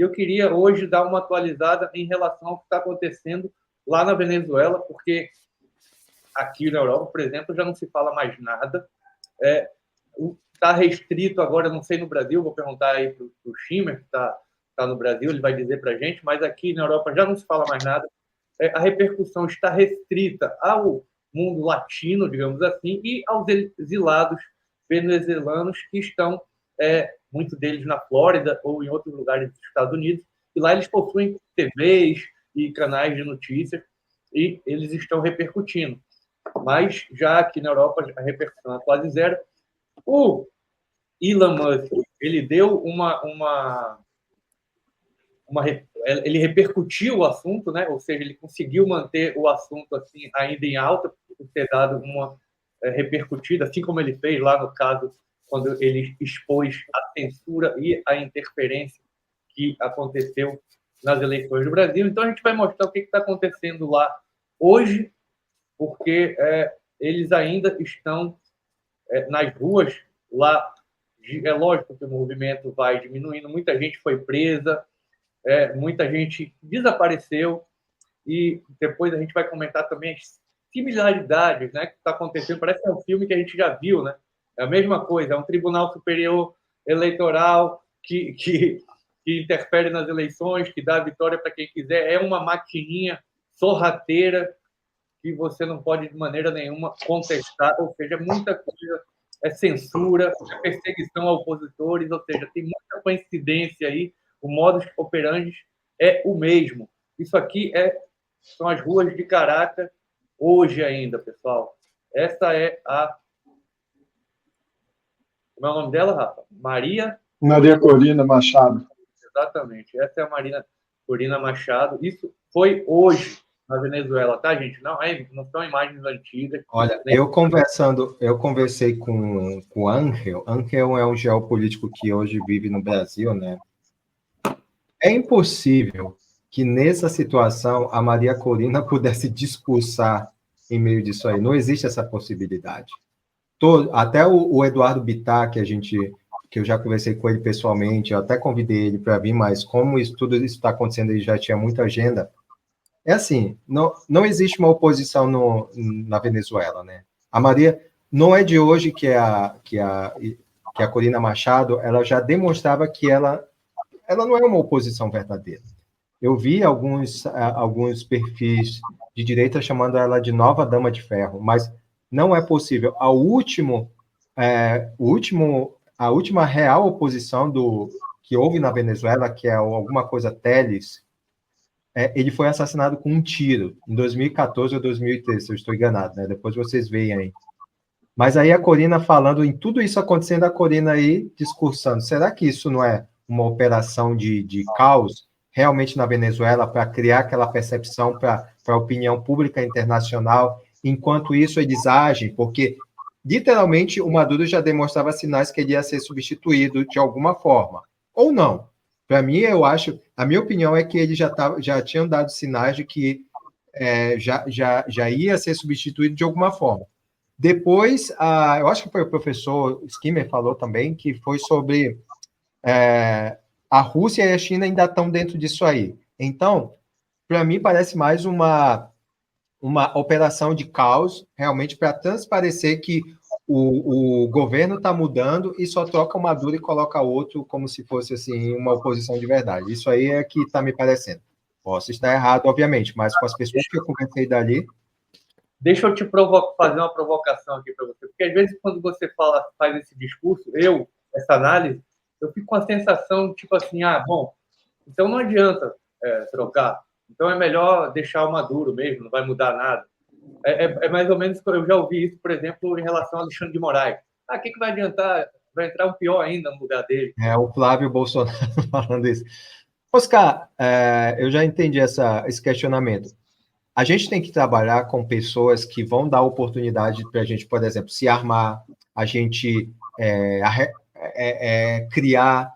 Eu queria hoje dar uma atualizada em relação ao que está acontecendo lá na Venezuela, porque aqui na Europa, por exemplo, já não se fala mais nada. Está restrito agora, não sei no Brasil, vou perguntar aí para o Schimmer, que está no Brasil, ele vai dizer para a gente, mas aqui na Europa já não se fala mais nada. A repercussão está restrita ao mundo latino, digamos assim, e aos exilados venezuelanos que estão, muitos deles na Flórida ou em outros lugares dos Estados Unidos, e lá eles possuem TVs e canais de notícias, e eles estão repercutindo. Mas já aqui na Europa a repercussão é quase zero. O Elon Musk, ele deu ele repercutiu o assunto, né? Ou seja, ele conseguiu manter o assunto assim ainda em alta, por ter dado uma repercutida, assim como ele fez lá no caso quando ele expôs a censura e a interferência que aconteceu nas eleições do Brasil. Então a gente vai mostrar o que está acontecendo lá hoje, porque eles ainda estão nas ruas lá. É lógico que o movimento vai diminuindo, muita gente foi presa, muita gente desapareceu, e depois a gente vai comentar também as similaridades, né, que está acontecendo. Parece que é um filme que a gente já viu, né? É a mesma coisa, é um Tribunal Superior Eleitoral que interfere nas eleições, que dá a vitória para quem quiser, é uma maquininha sorrateira que você não pode de maneira nenhuma contestar, ou seja, muita coisa, censura, perseguição a opositores, ou seja, tem muita coincidência aí, o modus operandi é o mesmo. Isso aqui são as ruas de Caracas hoje ainda, pessoal. Essa é a... Como é o nome dela, Rafa? Maria Corina Machado. Exatamente, essa é a Maria Corina Machado. Isso foi hoje na Venezuela, tá, gente? Não são imagens antigas. Olha, eu conversei com o Ángel. Ángel é um geopolítico que hoje vive no Brasil, né? É impossível que nessa situação a Maria Corina pudesse discursar em meio disso aí. Não existe essa possibilidade. Até o Eduardo Bittar, que eu já conversei com ele pessoalmente, eu até convidei ele para vir, mas como tudo isso está acontecendo, ele já tinha muita agenda. É assim, não existe uma oposição na Venezuela, né? A Maria, não é de hoje que a Corina Machado, ela já demonstrava que ela não é uma oposição verdadeira. Eu vi alguns perfis de direita chamando ela de nova dama de ferro, mas não é possível. A última real oposição que houve na Venezuela, que é alguma coisa Teles, ele foi assassinado com um tiro em 2014 ou 2013, se eu estou enganado, né? Depois vocês veem aí. Mas aí a Corina falando em tudo isso acontecendo, a Corina aí discursando. Será que isso não é uma operação de caos realmente na Venezuela para criar aquela percepção para a opinião pública internacional? Enquanto isso, eles agem, porque literalmente o Maduro já demonstrava sinais que ele ia ser substituído de alguma forma. Ou não. Para mim, a minha opinião é que eles já tinham dado sinais de que já ia ser substituído de alguma forma. Depois, eu acho que foi o professor Schimmer falou também, que foi sobre a Rússia e a China ainda estão dentro disso aí. Então, para mim, parece mais uma operação de caos, realmente, para transparecer que o governo está mudando e só troca o Maduro e coloca outro como se fosse assim uma oposição de verdade. Isso aí é que está me parecendo. Posso estar errado, obviamente, mas com as pessoas que eu conversei dali... Deixa eu te fazer uma provocação aqui para você, porque às vezes quando você faz esse discurso, essa análise, eu fico com a sensação, tipo assim, bom, então não adianta trocar, então é melhor deixar o Maduro mesmo, não vai mudar nada. É mais ou menos, eu já ouvi isso, por exemplo, em relação ao Alexandre de Moraes. O que vai adiantar? Vai entrar um pior ainda no lugar dele. O Flávio Bolsonaro falando isso. Oscar, eu já entendi esse questionamento. A gente tem que trabalhar com pessoas que vão dar oportunidade para a gente, por exemplo, se armar, a gente criar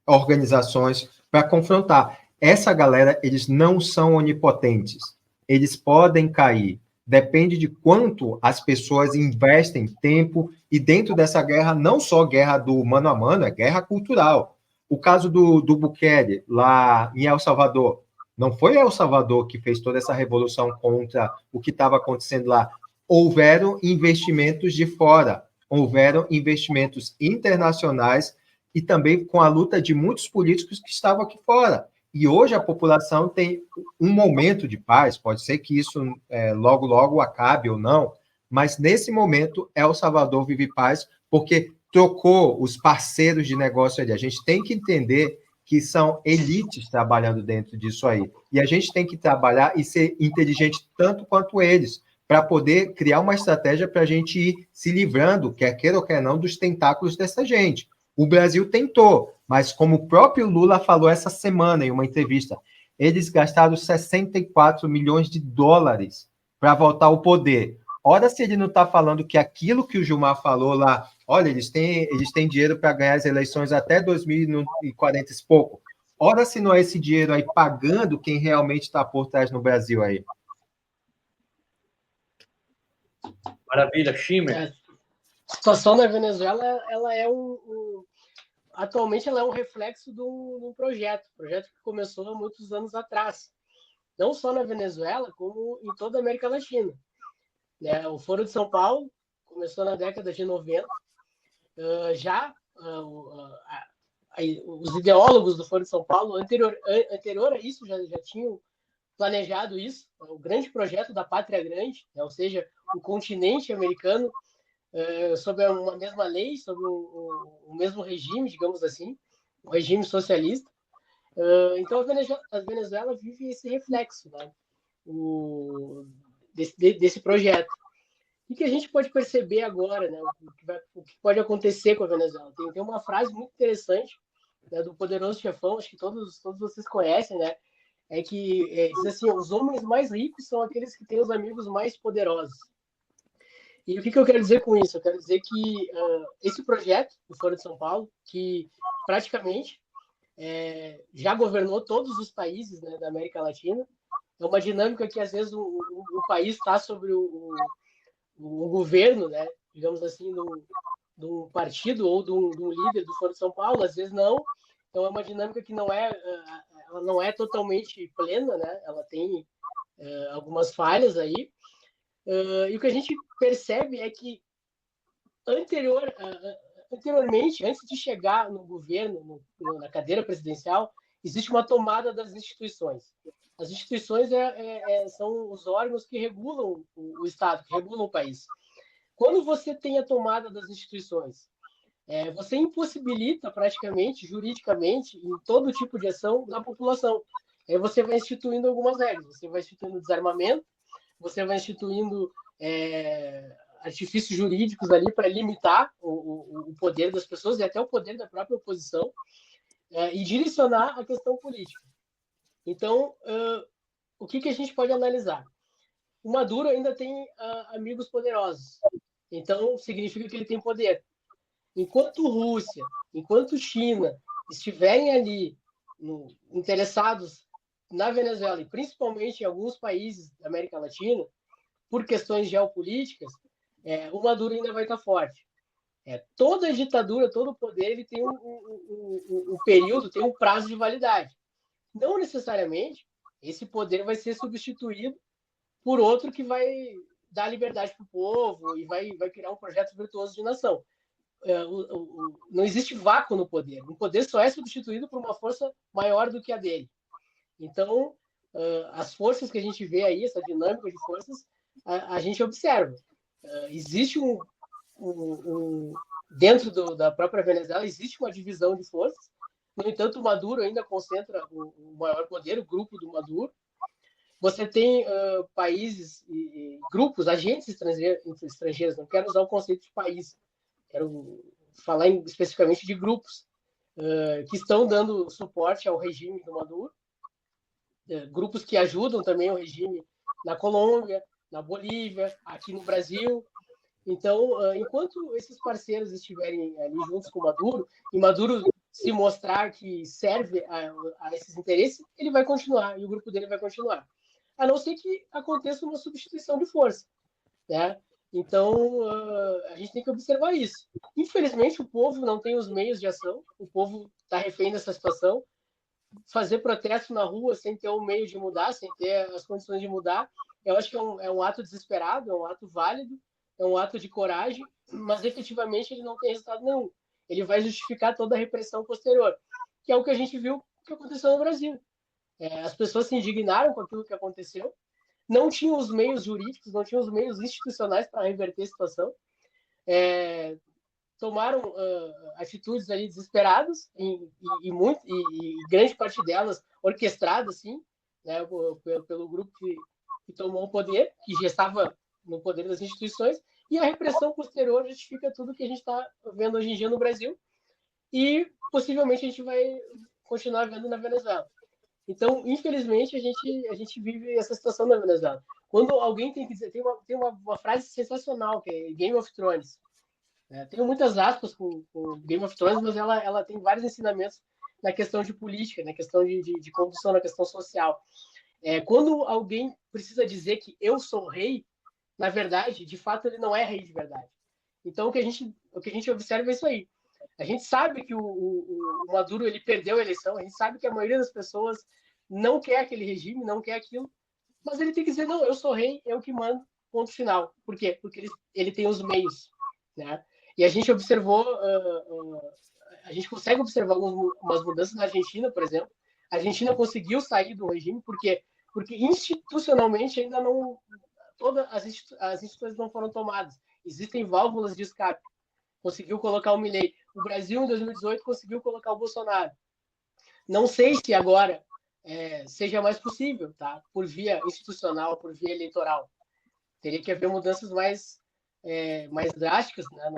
organizações para confrontar. Essa galera, eles não são onipotentes. Eles podem cair. Depende de quanto as pessoas investem tempo e dentro dessa guerra, não só guerra do mano a mano, é guerra cultural. O caso do Bukele, lá em El Salvador, não foi El Salvador que fez toda essa revolução contra o que estava acontecendo lá. Houveram investimentos de fora, houveram investimentos internacionais e também com a luta de muitos políticos que estavam aqui fora. E hoje a população tem um momento de paz, pode ser que isso logo, logo acabe ou não, mas nesse momento El Salvador vive paz porque trocou os parceiros de negócio ali. A gente tem que entender que são elites trabalhando dentro disso aí. E a gente tem que trabalhar e ser inteligente tanto quanto eles, para poder criar uma estratégia para a gente ir se livrando, quer queira ou quer não, dos tentáculos dessa gente. O Brasil tentou, mas como o próprio Lula falou essa semana em uma entrevista, eles gastaram 64 milhões de dólares para voltar ao poder. Ora, se ele não está falando que aquilo que o Gilmar falou lá, olha, eles têm dinheiro para ganhar as eleições até 2040 e pouco. Ora, se não é esse dinheiro aí pagando quem realmente está por trás no Brasil aí. Maravilha, Schimmer. A situação na Venezuela, ela é atualmente ela é um reflexo de um projeto que começou há muitos anos atrás, não só na Venezuela, como em toda a América Latina. O Foro de São Paulo começou na década de 90, os ideólogos do Foro de São Paulo, anterior a isso, já tinham planejado isso, o grande projeto da Pátria Grande, ou seja, o continente americano sob uma mesma lei, sob o mesmo regime, digamos assim, o regime socialista. Então, a Venezuela vive esse reflexo, né, desse projeto. O que a gente pode perceber agora, né, o que pode acontecer com a Venezuela? Tem uma frase muito interessante, né, do Poderoso Chefão, acho que todos vocês conhecem, né? Diz assim: os homens mais ricos são aqueles que têm os amigos mais poderosos. E o que eu quero dizer com isso? Eu quero dizer que esse projeto do Foro de São Paulo, que praticamente já governou todos os países, né, da América Latina, é uma dinâmica que às vezes o país está sobre o governo, né, digamos assim, do partido ou do líder do Foro de São Paulo, às vezes não. Então é uma dinâmica que ela não é totalmente plena, né? Ela tem algumas falhas aí. E o que a gente percebe é que anteriormente, antes de chegar no governo, na cadeira presidencial, existe uma tomada das instituições. As instituições são os órgãos que regulam o Estado, que regulam o país. Quando você tem a tomada das instituições, você impossibilita praticamente, juridicamente, em todo tipo de ação da população. Aí você vai instituindo algumas regras. Você vai instituindo desarmamento, você vai instituindo artifícios jurídicos ali para limitar o poder das pessoas e até o poder da própria oposição e direcionar a questão política. Então, o que a gente pode analisar? O Maduro ainda tem amigos poderosos. Então, significa que ele tem poder. Enquanto Rússia, enquanto China estiverem ali interessados na Venezuela, e principalmente em alguns países da América Latina, por questões geopolíticas, o Maduro ainda vai estar forte. Toda ditadura, todo poder, ele tem um período, tem um prazo de validade. Não necessariamente esse poder vai ser substituído por outro que vai dar liberdade para o povo e vai criar um projeto virtuoso de nação. Não existe vácuo no poder. O poder só é substituído por uma força maior do que a dele. Então, as forças que a gente vê aí, essa dinâmica de forças, a gente observa. Existe dentro da própria Venezuela, existe uma divisão de forças. No entanto, o Maduro ainda concentra o maior poder, o grupo do Maduro. Você tem países e grupos, agentes estrangeiros, não quero usar o conceito de país, quero falar especificamente de grupos que estão dando suporte ao regime do Maduro, grupos que ajudam também o regime na Colômbia, na Bolívia, aqui no Brasil. Então, enquanto esses parceiros estiverem ali juntos com o Maduro, e Maduro se mostrar que serve a esses interesses, ele vai continuar, e o grupo dele vai continuar. A não ser que aconteça uma substituição de força, né? Então, a gente tem que observar isso. Infelizmente, o povo não tem os meios de ação, o povo está refém dessa situação. Fazer protesto na rua sem ter o meio de mudar, sem ter as condições de mudar, eu acho que é um ato desesperado, é um ato válido, é um ato de coragem, mas efetivamente ele não tem resultado nenhum. Ele vai justificar toda a repressão posterior, que é o que a gente viu que aconteceu no Brasil. As pessoas se indignaram com aquilo que aconteceu, não tinham os meios jurídicos, não tinham os meios institucionais para reverter a situação, tomaram atitudes ali desesperadas e grande parte delas orquestradas, sim, né, pelo grupo que tomou o poder, que já estava no poder das instituições, e a repressão posterior justifica tudo que a gente está vendo hoje em dia no Brasil e possivelmente a gente vai continuar vendo na Venezuela. Então, infelizmente, a gente vive essa situação na Venezuela. Quando alguém tem que dizer, tem uma frase sensacional, que é Game of Thrones. Tenho muitas aspas com Game of Thrones, mas ela tem vários ensinamentos na questão de política, na questão de condução, na questão social. Quando alguém precisa dizer que eu sou rei, na verdade, de fato, ele não é rei de verdade. Então, o que a gente observa é isso aí. A gente sabe que o Maduro ele perdeu a eleição, a gente sabe que a maioria das pessoas não quer aquele regime, não quer aquilo, mas ele tem que dizer, não, eu sou rei, eu que mando, ponto final. Por quê? Porque ele tem os meios, né? E a gente observou, a gente consegue observar algumas mudanças na Argentina, por exemplo. A Argentina conseguiu sair do regime, porque institucionalmente ainda não, todas as instituições não foram tomadas. Existem válvulas de escape. Conseguiu colocar o Milei. O Brasil, em 2018, conseguiu colocar o Bolsonaro. Não sei se agora seja mais possível, tá? Por via institucional, por via eleitoral. Teria que haver mudanças mais drásticas, né,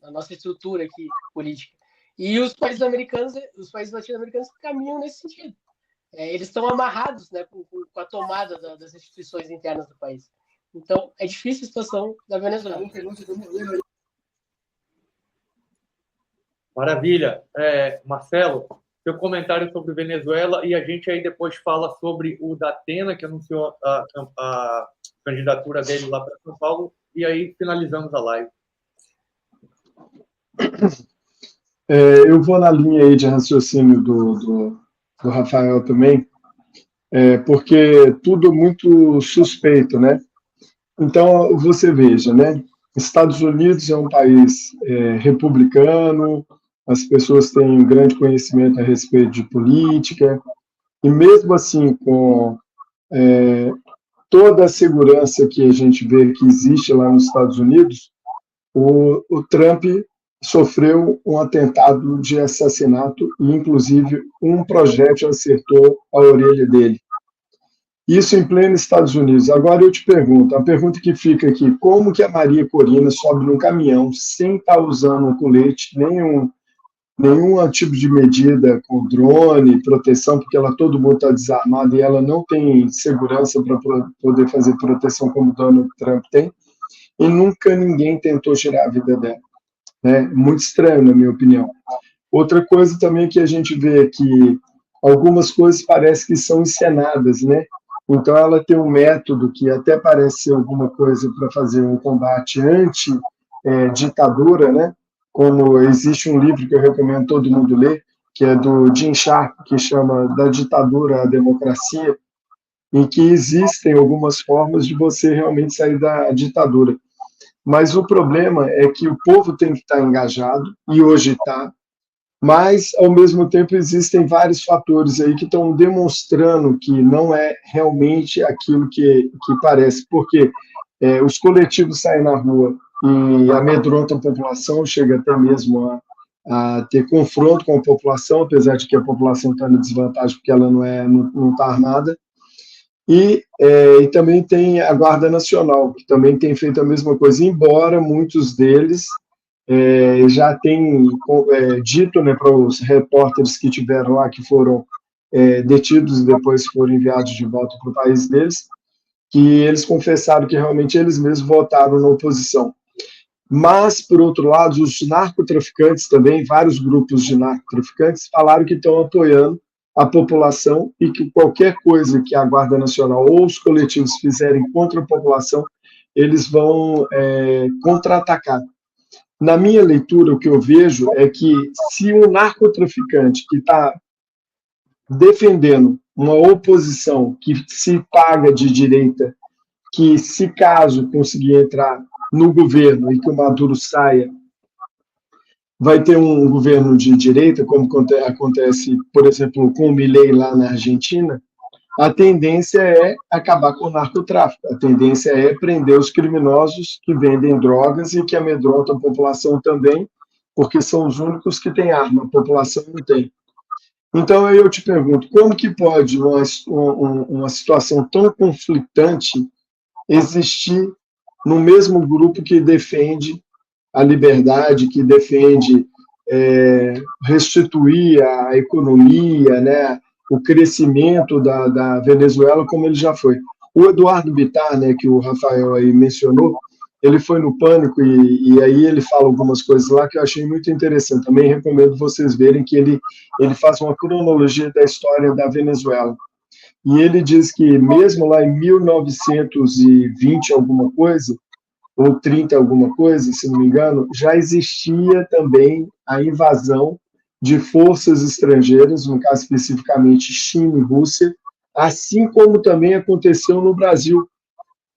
na nossa estrutura aqui política. E os países latino-americanos caminham nesse sentido. Eles estão amarrados, né, com a tomada das instituições internas do país. Então, é difícil a situação da Venezuela. Maravilha. Marcelo, seu comentário sobre Venezuela e a gente aí depois fala sobre o Datena, que anunciou a candidatura dele lá para São Paulo, e aí finalizamos a live. Eu vou na linha aí de raciocínio do Rafael também, porque tudo muito suspeito, né? Então, você veja, né? Estados Unidos é um país republicano, as pessoas têm um grande conhecimento a respeito de política, e mesmo assim, com toda a segurança que a gente vê que existe lá nos Estados Unidos, o Trump sofreu um atentado de assassinato e, inclusive, um projétil acertou a orelha dele. Isso em pleno Estados Unidos. Agora eu te pergunto, a pergunta que fica aqui, como que a Maria Corina sobe num caminhão sem estar usando um colete, nenhum tipo de medida com drone, proteção, porque todo mundo está desarmado e ela não tem segurança para poder fazer proteção como o Donald Trump tem, e nunca ninguém tentou tirar a vida dela. Né? Muito estranho, na minha opinião. Outra coisa também que a gente vê que algumas coisas parece que são encenadas, né? Então ela tem um método que até parece ser alguma coisa para fazer um combate anti-ditadura, né? Como existe um livro que eu recomendo todo mundo ler, que é do Jim Sharp, que chama Da Ditadura à Democracia, em que existem algumas formas de você realmente sair da ditadura. Mas o problema é que o povo tem que estar engajado, e hoje está, mas, ao mesmo tempo, existem vários fatores aí que estão demonstrando que não é realmente aquilo que parece, porque os coletivos saem na rua e amedrontam a população, chega até mesmo a ter confronto com a população, apesar de que a população está em desvantagem porque ela não está armada. E também tem a Guarda Nacional, que também tem feito a mesma coisa, embora muitos deles já tenham dito, né, para os repórteres que tiveram lá, que foram detidos e depois foram enviados de volta para o país deles, que eles confessaram que realmente eles mesmos votaram na oposição. Mas, por outro lado, os narcotraficantes também, vários grupos de narcotraficantes, falaram que estão apoiando a população e que qualquer coisa que a Guarda Nacional ou os coletivos fizerem contra a população eles vão contra-atacar. Na minha leitura, o que eu vejo é que se um narcotraficante que está defendendo uma oposição que se paga de direita, que se caso conseguir entrar no governo e que o Maduro saia, vai ter um governo de direita, como acontece, por exemplo, com o Milei lá na Argentina, a tendência é acabar com o narcotráfico, a tendência é prender os criminosos que vendem drogas e que amedrontam a população também, porque são os únicos que têm arma, a população não tem. Então, eu te pergunto, como que pode uma situação tão conflitante existir no mesmo grupo que defende a liberdade, que defende restituir a economia, né, o crescimento da Venezuela como ele já foi. O Eduardo Bittar, né, que o Rafael aí mencionou, ele foi no Pânico e aí ele fala algumas coisas lá que eu achei muito interessante. Também recomendo vocês verem que ele faz uma cronologia da história da Venezuela. E ele diz que mesmo lá em 1920 alguma coisa, ou 30 alguma coisa, se não me engano, já existia também a invasão de forças estrangeiras, no caso especificamente China e Rússia, assim como também aconteceu no Brasil.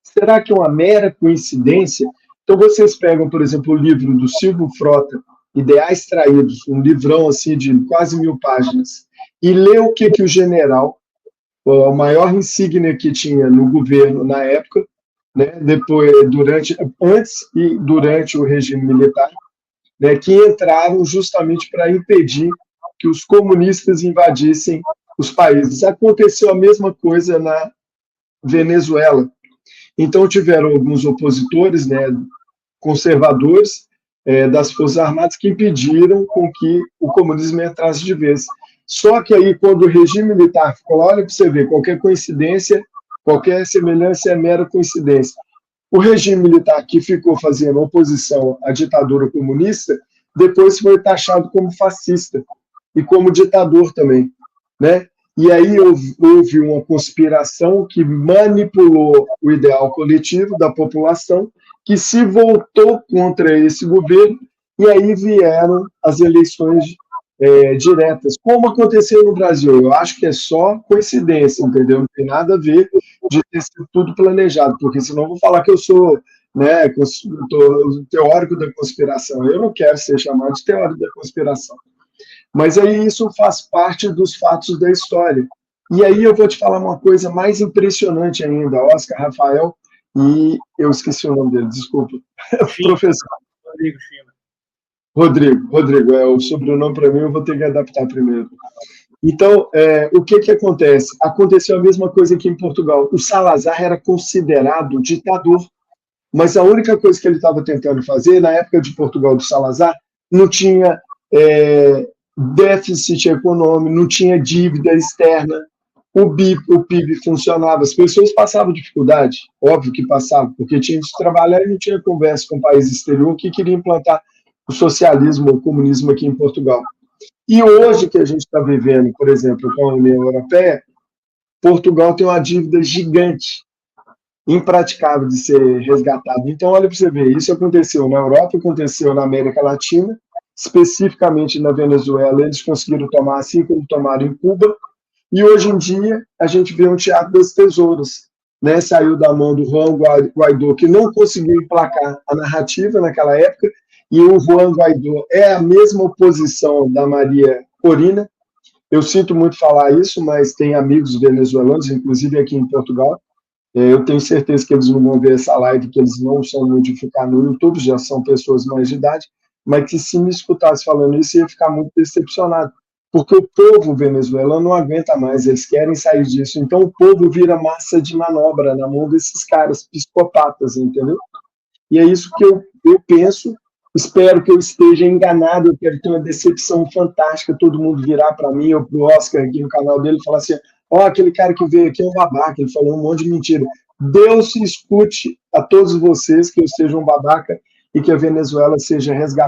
Será que é uma mera coincidência? Então vocês pegam, por exemplo, o livro do Silvio Frota, Ideais Traídos, um livrão assim de quase 1000 páginas, e lê o que o general, a maior insígnia que tinha no governo na época, né, depois, antes e durante o regime militar, né, que entraram justamente para impedir que os comunistas invadissem os países. Aconteceu a mesma coisa na Venezuela. Então, tiveram alguns opositores, né, conservadores das Forças Armadas que impediram com que o comunismo entrasse de vez. Só que aí, quando o regime militar ficou lá, olha para você ver, qualquer coincidência, qualquer semelhança é mera coincidência. O regime militar que ficou fazendo oposição à ditadura comunista, depois foi taxado como fascista e como ditador também, né? E aí houve uma conspiração que manipulou o ideal coletivo da população, que se voltou contra esse governo, e aí vieram as eleições diretas, como aconteceu no Brasil. Eu acho que é só coincidência, entendeu? Não tem nada a ver de ter sido tudo planejado, porque senão eu vou falar que eu sou, né, teórico da conspiração. Eu não quero ser chamado de teórico da conspiração. Mas aí isso faz parte dos fatos da história. E aí eu vou te falar uma coisa mais impressionante ainda, Oscar, Rafael, e eu esqueci o nome dele, desculpa. Professor. Rodrigo, o sobrenome para mim eu vou ter que adaptar primeiro. Então, o que acontece? Aconteceu a mesma coisa aqui em Portugal. O Salazar era considerado ditador, mas a única coisa que ele estava tentando fazer, na época de Portugal do Salazar, não tinha déficit econômico, não tinha dívida externa, o PIB funcionava, as pessoas passavam dificuldade, óbvio que passavam, porque tinha que trabalhar e não tinha conversa com o país exterior que queria implantar o socialismo, o comunismo aqui em Portugal. E hoje que a gente está vivendo, por exemplo, com a União Europeia, Portugal tem uma dívida gigante, impraticável de ser resgatada. Então, olha para você ver, isso aconteceu na Europa, aconteceu na América Latina, especificamente na Venezuela, eles conseguiram tomar assim como tomaram em Cuba, e hoje em dia a gente vê um teatro das tesouras, né? Saiu da mão do Juan Guaidó, que não conseguiu emplacar a narrativa naquela época, e o Juan Guaidó é a mesma oposição da Maria Corina. Eu sinto muito falar isso, mas tem amigos venezuelanos, inclusive aqui em Portugal. Eu tenho certeza que eles não vão ver essa live, que eles não são modificar no YouTube, já são pessoas mais de idade, mas que se me escutasse falando isso, ia ficar muito decepcionado, porque o povo venezuelano não aguenta mais, eles querem sair disso. Então o povo vira massa de manobra na mão desses caras psicopatas, entendeu? E é isso que eu penso. Espero que eu esteja enganado, eu quero ter uma decepção fantástica, todo mundo virar para mim ou para o Oscar aqui no canal dele e falar assim, aquele cara que veio aqui é um babaca, ele falou um monte de mentira. Deus escute a todos vocês que eu seja um babaca e que a Venezuela seja resgatada.